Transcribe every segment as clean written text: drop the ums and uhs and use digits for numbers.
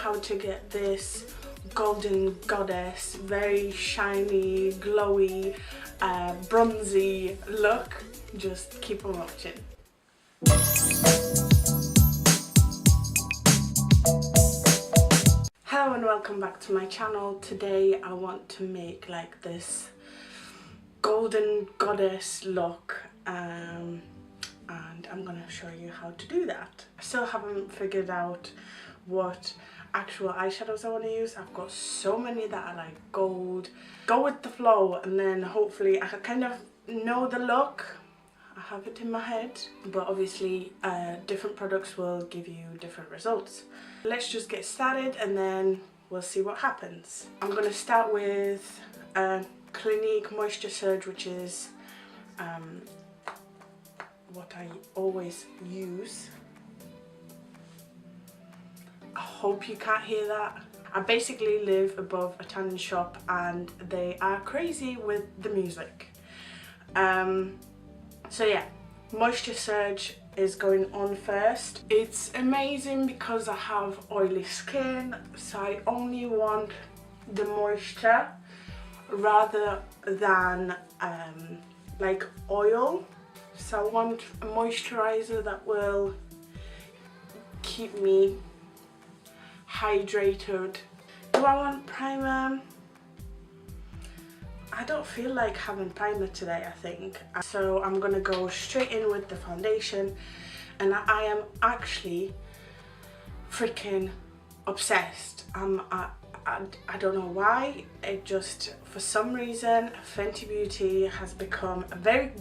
how to get this golden goddess, very shiny, glowy, bronzy look, just keep on watching. Hello and welcome back to my channel. Today I want to make like this golden goddess look, and I'm gonna show you how to do that. I still haven't figured out what actual eyeshadows I want to use. I've got so many that are like gold. Go with the flow, and then hopefully I can kind of know the look. I have it in my head, but obviously different products will give you different results. Let's just get started and then we'll see what happens. I'm going to start with Clinique Moisture Surge, which is what I always use. I hope you can't hear that. I basically live above a tanning shop and they are crazy with the music. So yeah, Moisture Surge is going on first. It's amazing because I have oily skin, so I only want the moisture rather than like oil. So I want a moisturizer that will keep me hydrated. Do I want primer? I don't feel like having primer today, I think. So I'm gonna go straight in with the foundation, and I am actually freaking obsessed. I don't know why, it just, for some reason, Fenty Beauty has become very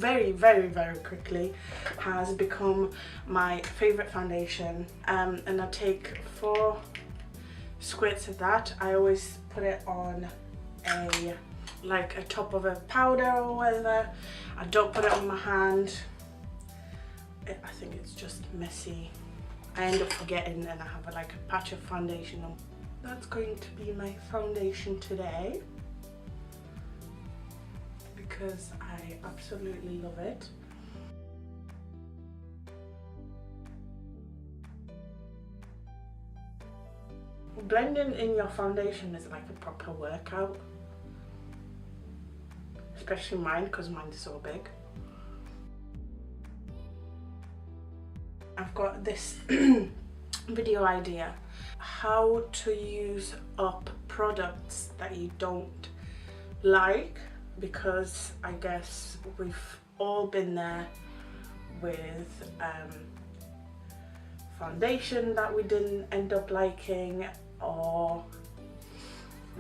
quickly has become my favorite foundation. And I take 4 squirts of that. I always put it on like a top of a powder or whatever. I don't put it on my hand. I think it's just messy. I end up forgetting and I have like a patch of foundation on. That's going to be my foundation today because I absolutely love it. Blending in your foundation is like a proper workout. Especially mine, because mine is so big. I've got this video idea, how to use up products that you don't like, because I guess we've all been there with foundation that we didn't end up liking, or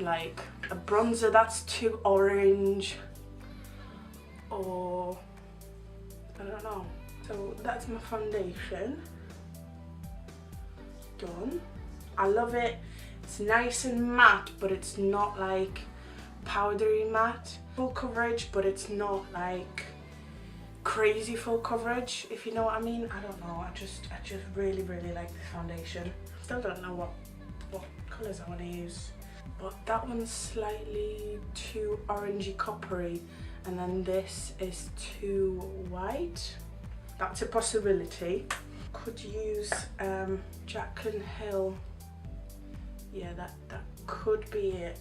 like a bronzer that's too orange, or I don't know. So that's my foundation done. I love it. It's nice and matte, but it's not like powdery matte. Full coverage, but it's not like crazy full coverage, if you know what I mean. I don't know, I just really like the foundation. Still don't know what colours I want to use, but that one's slightly too orangey coppery, and then this is too white. That's a possibility. Could use Jaclyn Hill. Yeah, that could be it.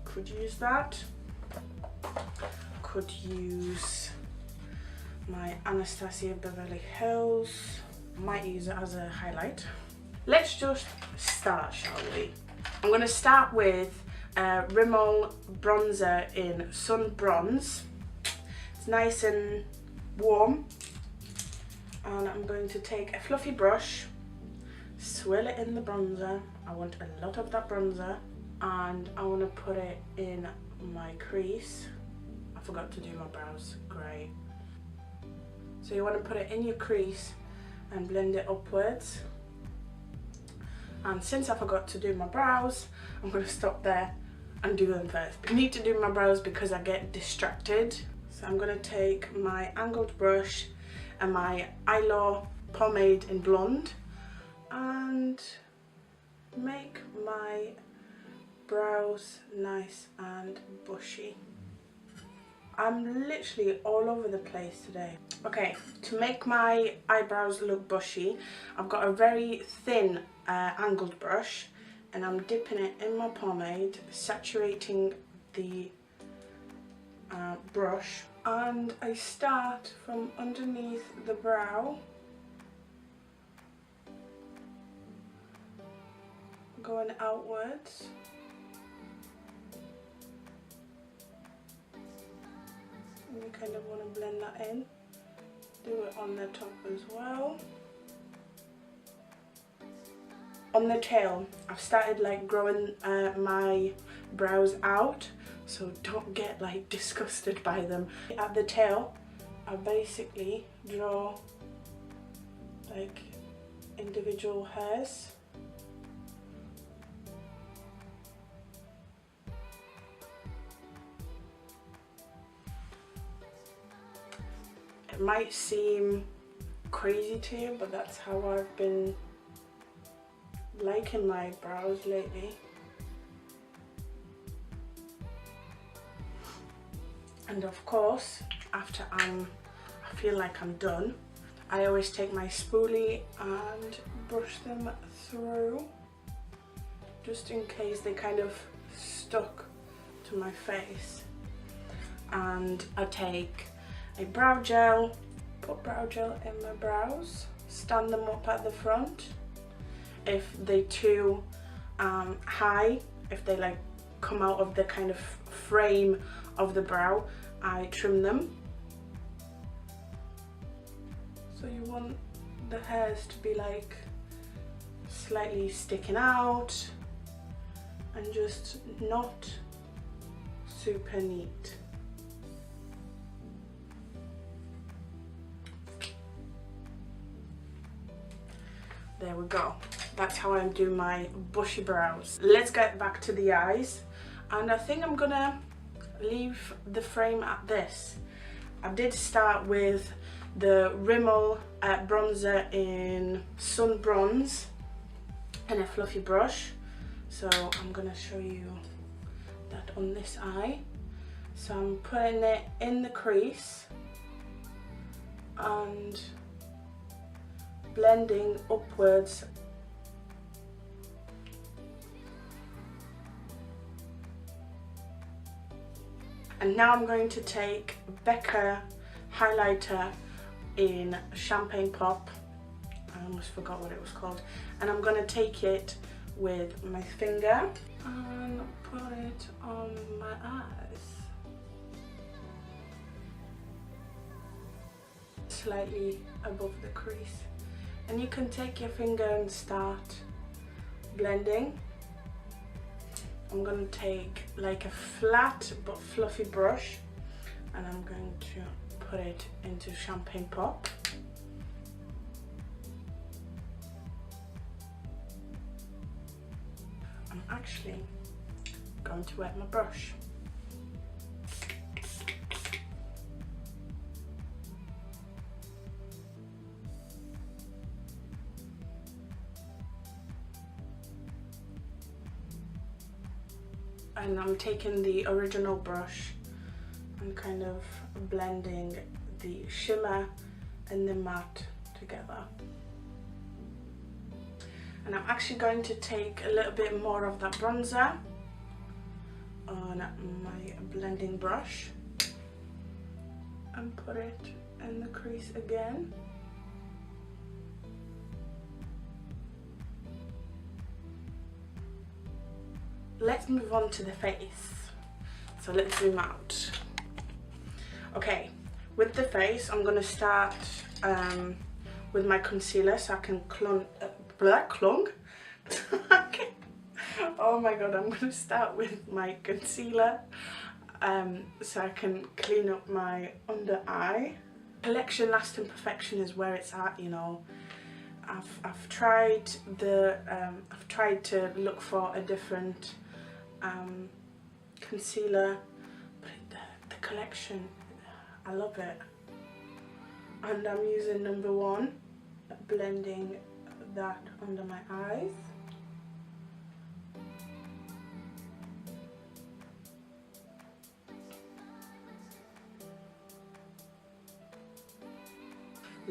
Could use that. Could use my Anastasia Beverly Hills. Might use it as a highlight. Let's just start, shall we? I'm going to start with Rimmel bronzer in Sun Bronze. It's nice and warm, and I'm going to take a fluffy brush, swirl it in the bronzer. I want a lot of that bronzer, and I want to put it in my crease. I forgot to do my brows, great. So you want to put it in your crease and blend it upwards. And since I forgot to do my brows, I'm going to stop there and do them first. I need to do my brows because I get distracted. So I'm going to take my angled brush and my Eylure pomade in blonde and make my brows nice and bushy. I'm literally all over the place today. Okay, to make my eyebrows look bushy, I've got a very thin angled brush, and I'm dipping it in my pomade, saturating the brush, and I start from underneath the brow, going outwards. And you kind of want to blend that in. Do it on the top as well. On the tail, I've started like growing my brows out, so don't get like disgusted by them. At the tail, I basically draw like individual hairs. It might seem crazy to you, but that's how I've been liking my brows lately. And of course, after I feel like I'm done, I always take my spoolie and brush them through, just in case they kind of stuck to my face. And I take a brow gel, put brow gel in my brows, stand them up at the front. If they're too high, if they like come out of the kind of frame of the brow, I trim them. So you want the hairs to be like slightly sticking out and just not super neat. There we go. That's how I do my bushy brows. Let's get back to the eyes. And I think I'm gonna leave the frame at this. I did start with the Rimmel bronzer in Sun Bronze and a fluffy brush. So I'm gonna show you that on this eye. So I'm putting it in the crease and blending upwards. And now I'm going to take Becca highlighter in Champagne Pop. I almost forgot what it was called. And I'm going to take it with my finger and put it on my eyes. Slightly above the crease. And you can take your finger and start blending. I'm going to take like a flat but fluffy brush and I'm going to put it into Champagne Pop. I'm actually going to wet my brush. And I'm taking the original brush and kind of blending the shimmer and the matte together. And I'm actually going to take a little bit more of that bronzer on my blending brush and put it in the crease again. Let's move on to the face. So let's zoom out. Okay, with the face, I'm gonna start with my concealer so I can clung. Oh my god, I'm gonna start with my concealer so I can clean up my under eye. Collection Lasting Perfection is where it's at, you know. I've tried to look for a different concealer, but the collection, I love it. And I'm using #1, blending that under my eyes.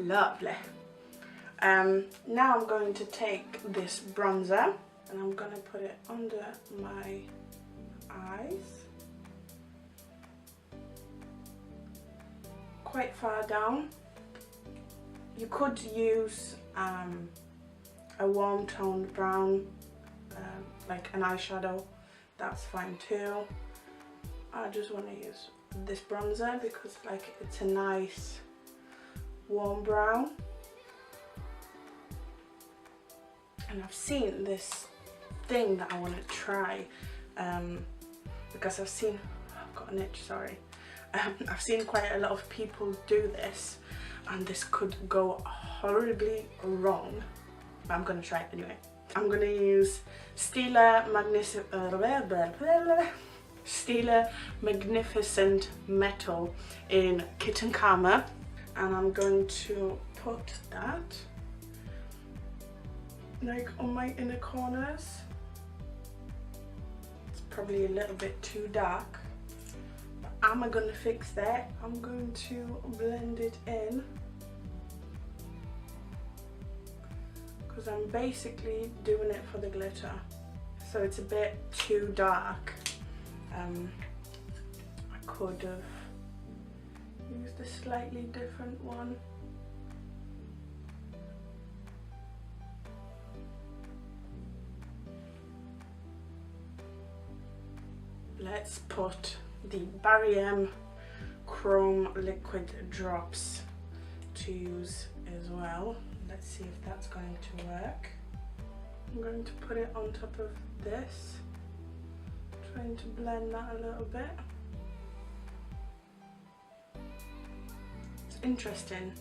Lovely. Now I'm going to take this bronzer and I'm going to put it under my eyes. Quite far down. You could use a warm toned brown, like an eyeshadow, that's fine too. I just want to use this bronzer because like it's a nice warm brown. And I've seen this thing that I want to try because I've seen, I've got an itch, sorry. I've seen quite a lot of people do this and this could go horribly wrong, but I'm going to try it anyway. I'm going to use Stila Magnificent Metal in Kitten and I'm going to put that like on my inner corners. It's probably a little bit too dark. Am I going to fix that? I'm going to blend it in because I'm basically doing it for the glitter, so it's a bit too dark. I could have used a slightly different one. Let's put the Barry M Chrome Liquid Drops to use as well. Let's see if that's going to work. I'm going to put it on top of this, trying to blend that a little bit. It's interesting,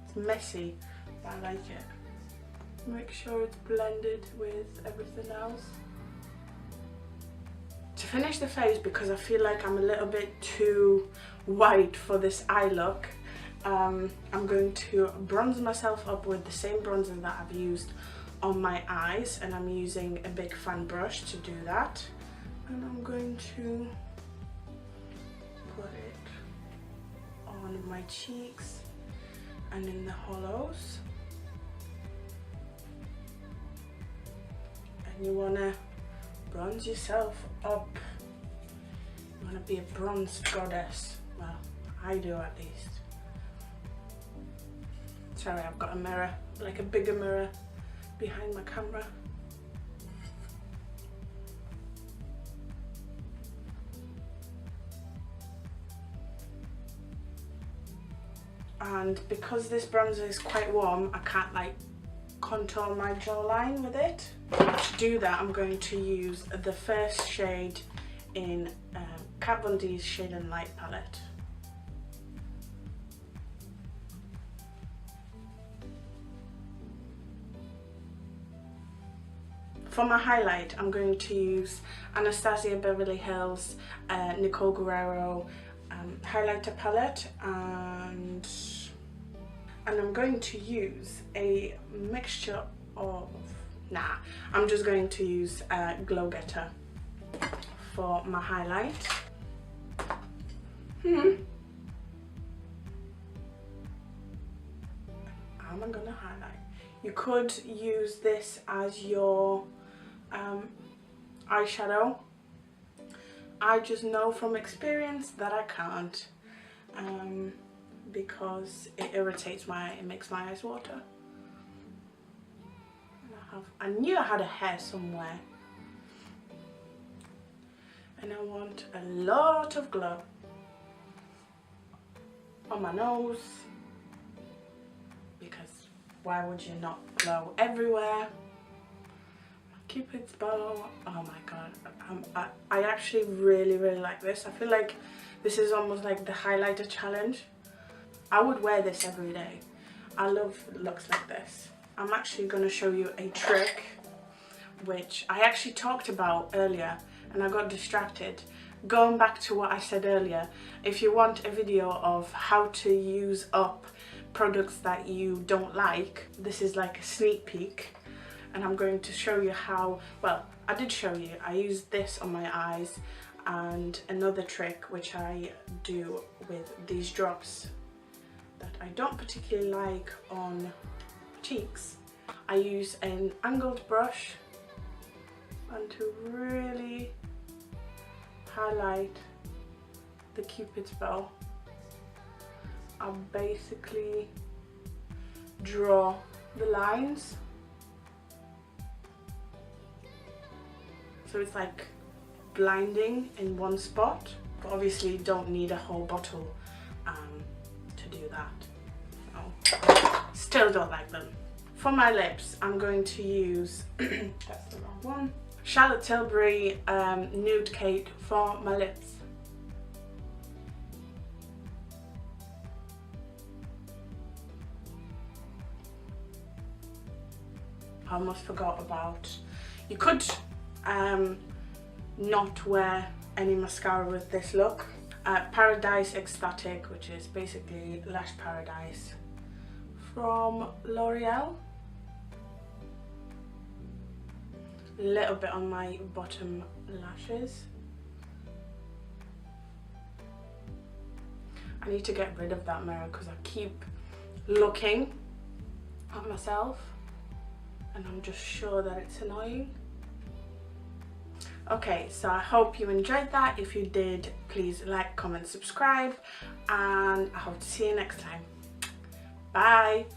it's messy, but I like it. Make sure it's blended with everything else. To finish the face, because I feel like I'm a little bit too white for this eye look, I'm going to bronze myself up with the same bronzer that I've used on my eyes, and I'm using a big fan brush to do that. And I'm going to put it on my cheeks and in the hollows. And you want to bronze yourself up. You want to be a bronze goddess. Well, I do at least. Sorry, I've got a mirror, like a bigger mirror behind my camera. And because this bronzer is quite warm, I can't like contour my jawline with it. To do that, I'm going to use the first shade in Kat Von D's Shade and Light palette. For my highlight, I'm going to use Anastasia Beverly Hills Nicole Guerriero highlighter palette, and I'm going to use a mixture of, I'm just going to use Glow Getter for my highlight. How am I gonna highlight? You could use this as your eyeshadow. I just know from experience that I can't, because it irritates it makes my eyes water. And I knew I had a hair somewhere, and I want a lot of glow on my nose, because why would you not glow everywhere? Cupid's bow, oh my god, I actually really like this. I feel like this is almost like the highlighter challenge. I would wear this every day. I love looks like this. I'm actually going to show you a trick which I actually talked about earlier and I got distracted. Going back to what I said earlier, if you want a video of how to use up products that you don't like, this is like a sneak peek. And I'm going to show you how, well, I did show you, I used this on my eyes, and another trick which I do with these drops that I don't particularly like on cheeks, I use an angled brush and to really highlight the Cupid's bow, I'll basically draw the lines. So it's like blinding in one spot, but obviously you don't need a whole bottle to do that. Oh, still don't like them. For my lips, I'm going to use, that's the wrong one, Charlotte Tilbury Nude Cake for my lips. I almost forgot about, you could not wear any mascara with this look. Paradise Ecstatic, which is basically Lash Paradise from L'Oreal. A little bit on my bottom lashes. I need to get rid of that mirror because I keep looking at myself and I'm just sure that it's annoying. Okay, so I hope you enjoyed that. If you did, please like, comment, subscribe, and I hope to see you next time. Bye!